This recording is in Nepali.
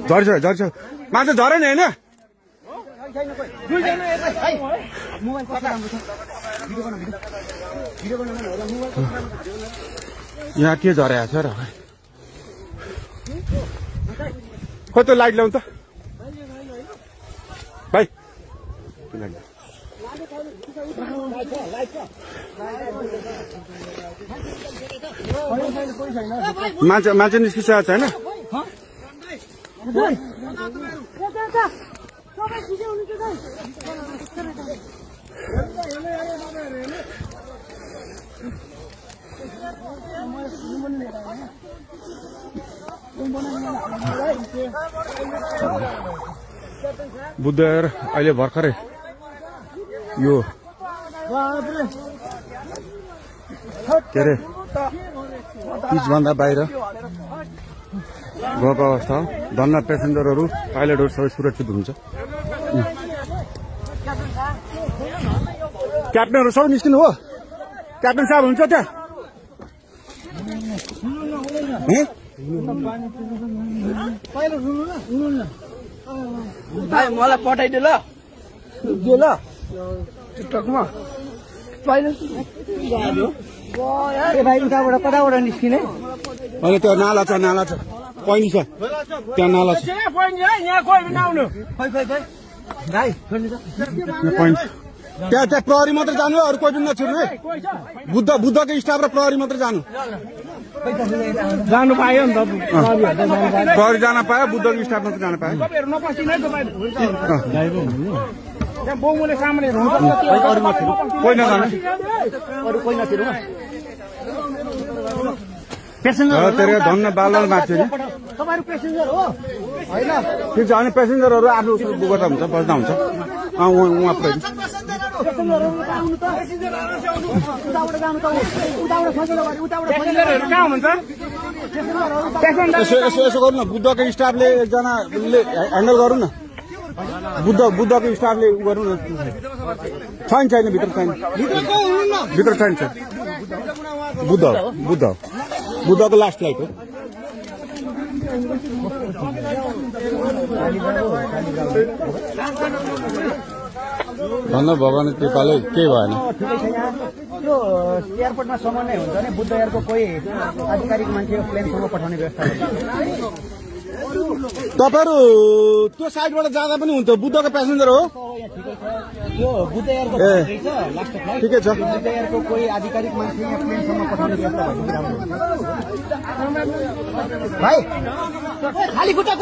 झर्छ झर्छ माछा झरे नि होइन यहाँ के झरेको छ र खोइ त्यो लाइट ल्याउनु त भाइ मान्छे निस्किसकेको छैन बुद्धहरू अहिले भर्खरै यो के अरे पिचभन्दा बाहिर गएको अवस्था हो धन्न पेसेन्जरहरू पाइलटहरू सबै सुरक्षित हुन्छ क्याप्टनहरू सबै निस्किनु हो क्याप्टन साहब हुन्छ त्यहाँ मलाई पठाइदियो ल टिकटकमा भाइ उताबाट कताबाट निस्किने अहिले त्यो नाला छ पैनी छ त्यहाँ नाला छ त्यहाँ प्रहरी मात्र जानु अरू कोही पनि नछिर्नु है बुद्धको स्टाफ र प्रहरी मात्र जानु पायो नि त प्रहरी जान पायो बुद्धको स्टाफ मात्र जान पायो कोही नजानु धन्न बालल माथि ठिक छ अनि पेसेन्जरहरू आफ्नो गर्दा हुन्छ बस्दा हुन्छ उहाँ यसो गर्नु न बुद्धको स्टाफले एकजनाले ह्यान्डल गरौँ न बुद्धको स्टाफले गर्नु न छैन भित्र छैन बुद्धको लास्ट फ्लाइट हो धन्न भगवान कृपाले केही भएन यो एयरपोर्टमा समन्वय हुन्छ भने बुद्ध एयरको कोही आधिकारिक मान्छे प्लेनसम्म पठाउने व्यवस्था तपाईहरु त्यो साइडबाट जाँदा पनि हुन्छ बुद्धको प्यासेन्जर हो यो बुद्ध एयरको लास्ट फ्लाइट ठिकै छ बुद्ध एयरको कोही आधिकारिक मान्छे यहाँ प्लेनसम्म पठाउने व्यवस्था भएको भाइ खाली खुट्टा